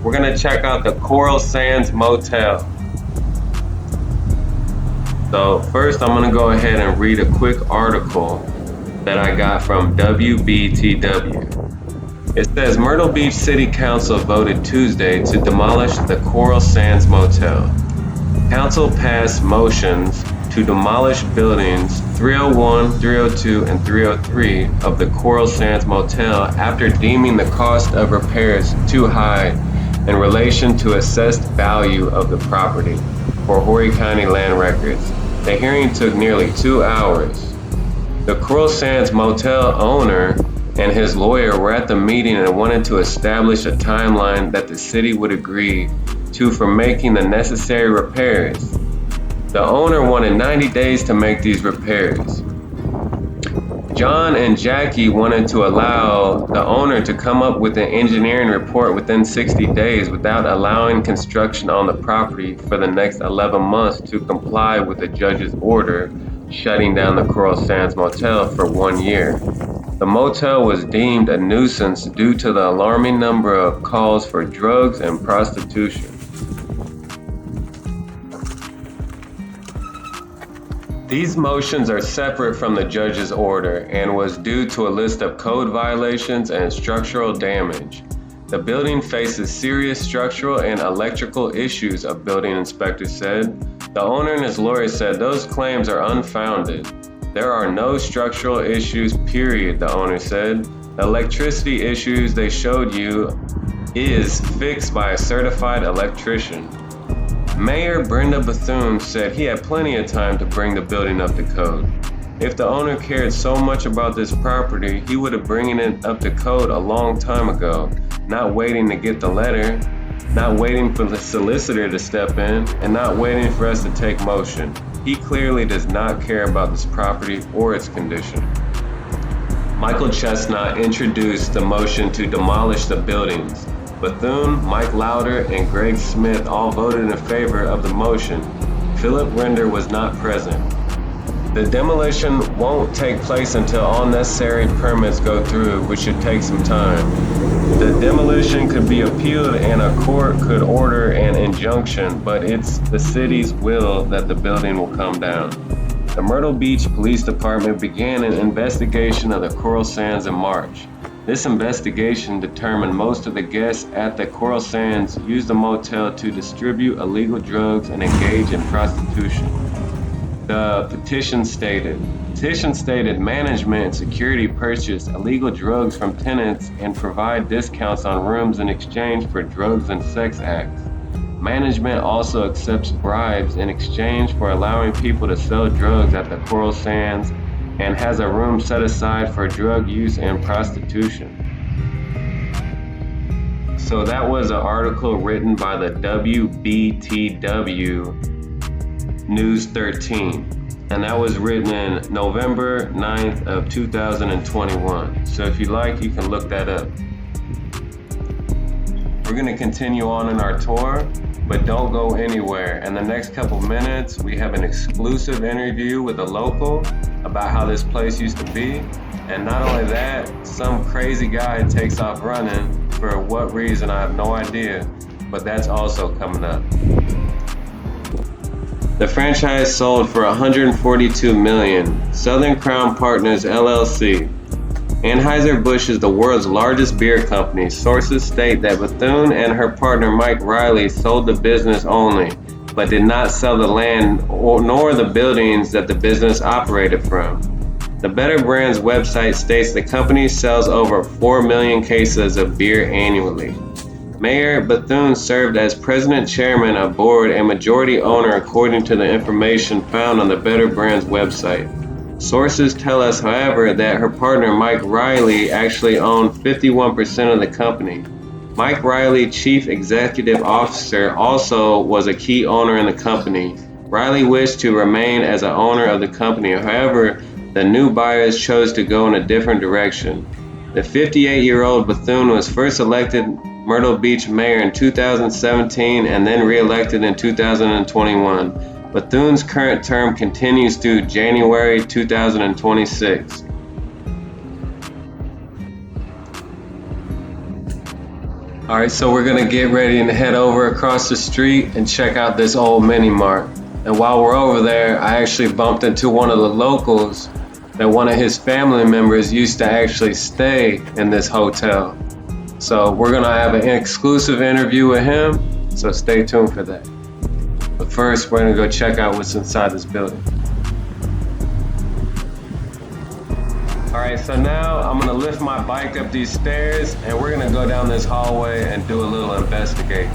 We're gonna check out the Coral Sands Motel. So first I'm gonna go ahead and read a quick article that I got from WBTW. It says Myrtle Beach City Council voted Tuesday to demolish the Coral Sands Motel. Council passed motions to demolish buildings 301, 302, and 303 of the Coral Sands Motel after deeming the cost of repairs too high in relation to assessed value of the property for Horry County Land Records. The hearing took nearly 2 hours. The Coral Sands Motel owner and his lawyer were at the meeting and wanted to establish a timeline that the city would agree to for making the necessary repairs. The owner wanted 90 days to make these repairs. John and Jackie wanted to allow the owner to come up with an engineering report within 60 days without allowing construction on the property for the next 11 months to comply with the judge's order shutting down the Coral Sands Motel for 1 year. The motel was deemed a nuisance due to the alarming number of calls for drugs and prostitution. These motions are separate from the judge's order and was due to a list of code violations and structural damage. The building faces serious structural and electrical issues, a building inspector said. The owner and his lawyer said those claims are unfounded. There are no structural issues, period, the owner said. The electricity issues they showed you is fixed by a certified electrician. Mayor Brenda Bethune said he had plenty of time to bring the building up to code. If the owner cared so much about this property, he would have bringing it up to code a long time ago, not waiting to get the letter, not waiting for the solicitor to step in, and not waiting for us to take motion. He clearly does not care about this property or its condition. Michael Chestnut introduced the motion to demolish the buildings. Bethune, Mike Lauder, and Greg Smith all voted in favor of the motion. Philip Render was not present. The demolition won't take place until all necessary permits go through, which should take some time. The demolition could be appealed and a court could order an injunction, but it's the city's will that the building will come down. The Myrtle Beach Police Department began an investigation of the Coral Sands in March. This investigation determined most of the guests at the Coral Sands used the motel to distribute illegal drugs and engage in prostitution. The petition stated management and security purchase illegal drugs from tenants and provide discounts on rooms in exchange for drugs and sex acts. Management also accepts bribes in exchange for allowing people to sell drugs at the Coral Sands and has a room set aside for drug use and prostitution. So that was an article written by the WBTW News 13, and that was written in November 9th of 2021. So if you like, you can look that up. We're gonna continue on in our tour, but don't go anywhere. In the next couple minutes, we have an exclusive interview with a local about how this place used to be. And not only that, some crazy guy takes off running. For what reason, I have no idea, but that's also coming up. The franchise sold for $142 million. Southern Crown Partners LLC. Anheuser-Busch is the world's largest beer company. Sources state that Bethune and her partner Mike Riley sold the business only, but did not sell the land nor the buildings that the business operated from. The Better Brands website states the company sells over 4 million cases of beer annually. Mayor Bethune served as president, chairman of board, and majority owner according to the information found on the Better Brands website. Sources tell us, however, that her partner Mike Riley actually owned 51% of the company. Mike Riley, chief executive officer, also was a key owner in the company. Riley wished to remain as an owner of the company, however, the new buyers chose to go in a different direction. The 58-year-old Bethune was first elected Myrtle Beach mayor in 2017 and then re-elected in 2021. Bethune's current term continues through January 2026. All right, so we're gonna get ready and head over across the street and check out this old mini mart. And while we're over there, I actually bumped into one of the locals that one of his family members used to actually stay in this hotel. So we're gonna have an exclusive interview with him, so stay tuned for that. But first, we're gonna go check out what's inside this building. All right, so now I'm gonna lift my bike up these stairs and we're gonna go down this hallway and do a little investigating.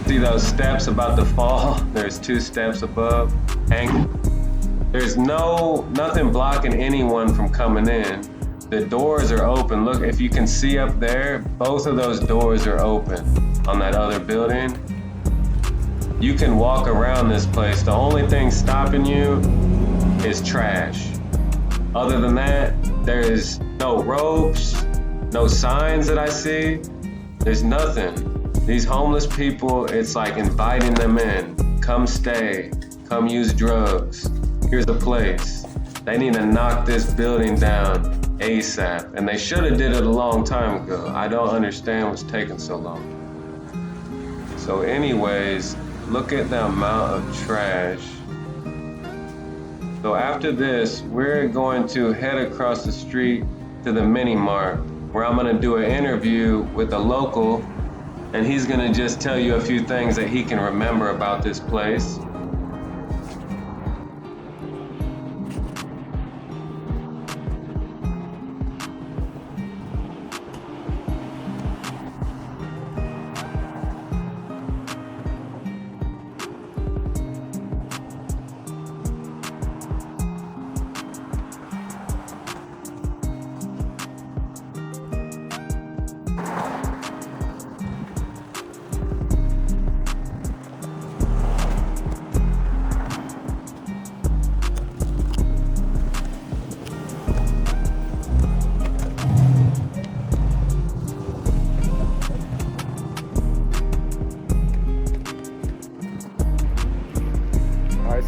See those steps about to fall? There's 2 steps above. There's nothing blocking anyone from coming in. The doors are open. Look, if you can see up there, both of those doors are open on that other building. You can walk around this place. The only thing stopping you is trash. Other than that, there's no ropes, no signs that I see. There's nothing. These homeless people, it's like inviting them in. Come stay, come use drugs. Here's the place. They need to knock this building down ASAP. And they should have did it a long time ago. I don't understand what's taking so long. So anyways, look at the amount of trash. So after this, we're going to head across the street to the mini mart where I'm gonna do an interview with a local and he's gonna just tell you a few things that he can remember about this place.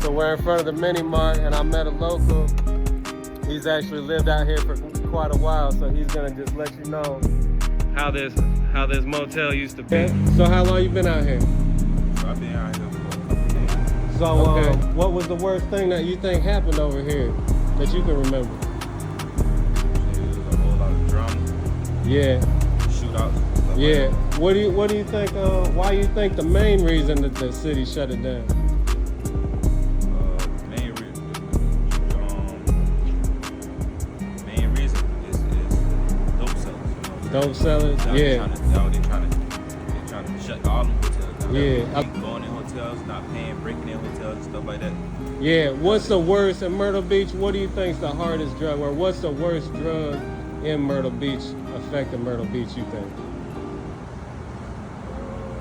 So we're in front of the mini mart and I met a local. He's actually lived out here for quite a while, so he's gonna just let you know how this motel used to be. So how long you been out here? I've been out here for a couple days. So what was the worst thing that you think happened over here that you can remember? A whole lot of drama. Yeah. Shootouts. Stuff Yeah. Like that. What do you think? Why you think the main reason that the city shut it down? Dope sellers, yeah. They're trying to shut all them hotels down. Yeah. Going in hotels, not paying, breaking in hotels and stuff like that. Yeah, what's the worst in Myrtle Beach? What do you think's the hardest drug, or what's the worst drug in Myrtle Beach affecting Myrtle Beach, you think?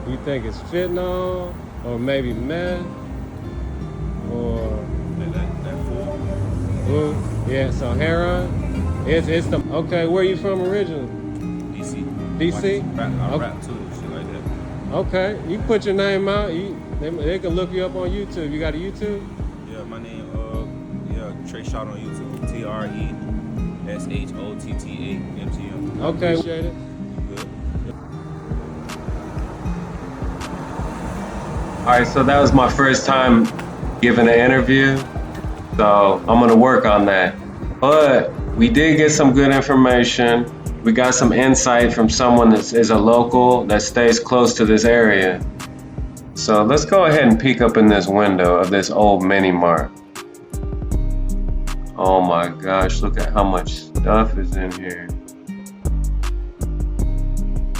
You think it's fentanyl, or maybe meth, or... That food. Yeah, so heroin? It's the... Okay, where are you from originally? DC? I rap too, shit like that. Okay, you can put your name out. They can look you up on YouTube. You got a YouTube? Yeah, my name, Trey Shot on YouTube. TRESHOTTA-MGM. Okay, appreciate it. Good. All right, so that was my first time giving an interview, so I'm gonna work on that. But we did get some good information. We got some insight from someone that is a local that stays close to this area. So let's go ahead and peek up in this window of this old mini mart. Oh my gosh, look at how much stuff is in here.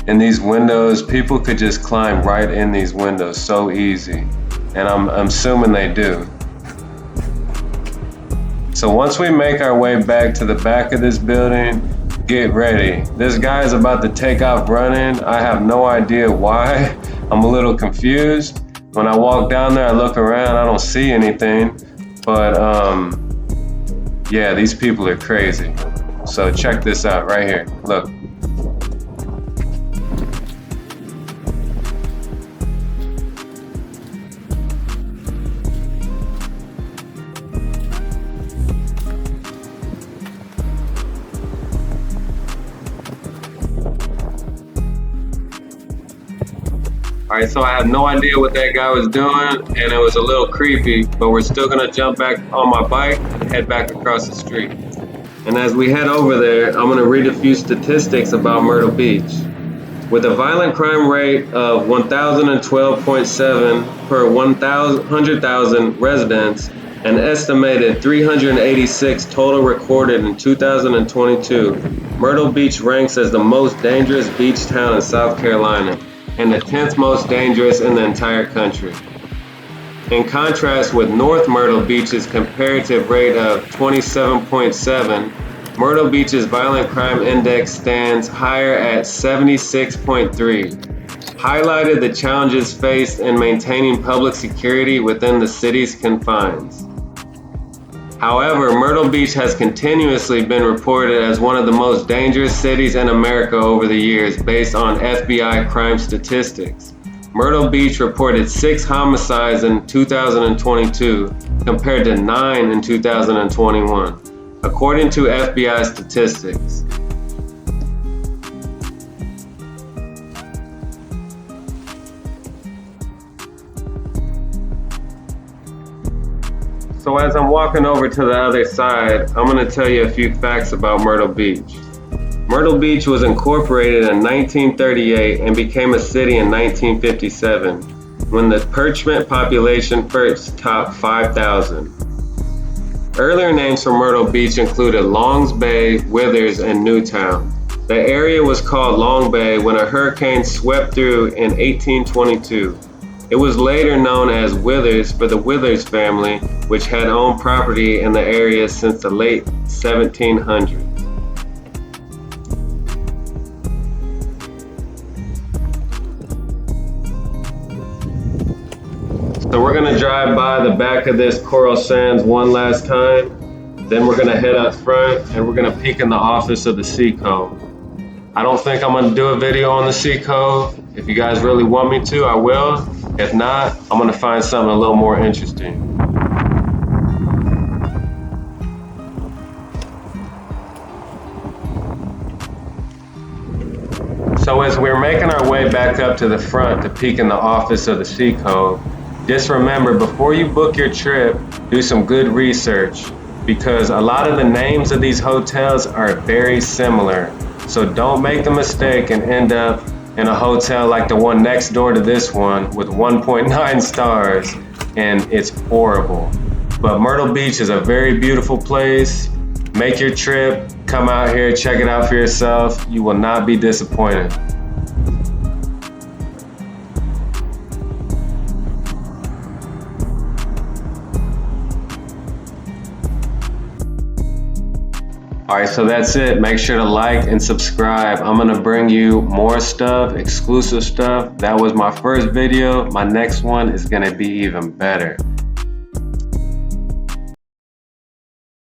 In these windows, people could just climb right in these windows so easy. And I'm assuming they do. So once we make our way back to the back of this building, get ready. This guy is about to take off running. I have no idea why. I'm a little confused. When I walk down there, I look around, I don't see anything. But yeah, these people are crazy. So check this out right here. Look. Alright, so I have no idea what that guy was doing, and it was a little creepy, but we're still gonna jump back on my bike and head back across the street. And as we head over there, I'm gonna read a few statistics about Myrtle Beach. With a violent crime rate of 1,012.7 per 100,000 residents, an estimated 386 total recorded in 2022, Myrtle Beach ranks as the most dangerous beach town in South Carolina and the 10th most dangerous in the entire country. In contrast with North Myrtle Beach's comparative rate of 27.7, Myrtle Beach's violent crime index stands higher at 76.3, highlighted the challenges faced in maintaining public security within the city's confines. However, Myrtle Beach has continuously been reported as one of the most dangerous cities in America over the years based on FBI crime statistics. Myrtle Beach reported 6 homicides in 2022 compared to 9 in 2021, according to FBI statistics. So as I'm walking over to the other side, I'm going to tell you a few facts about Myrtle Beach. Myrtle Beach was incorporated in 1938 and became a city in 1957, when the parchment population first topped 5,000. Earlier names for Myrtle Beach included Longs Bay, Withers, and Newtown. The area was called Long Bay when a hurricane swept through in 1822. It was later known as Withers for the Withers family, which had owned property in the area since the late 1700s. So we're gonna drive by the back of this Coral Sands one last time. Then we're gonna head up front and we're gonna peek in the office of the Sea Cove. I don't think I'm gonna do a video on the Sea Cove. If you guys really want me to, I will. If not, I'm gonna find something a little more interesting. So as we're making our way back up to the front to peek in the office of the Sea Cove, just remember, before you book your trip, do some good research, because a lot of the names of these hotels are very similar. So don't make the mistake and end up in a hotel like the one next door to this one with 1.9 stars, and it's horrible. But Myrtle Beach is a very beautiful place. Make your trip, come out here, check it out for yourself. You will not be disappointed. Alright, so that's it. Make sure to like and subscribe. I'm going to bring you more stuff, exclusive stuff. That was my first video. My next one is going to be even better.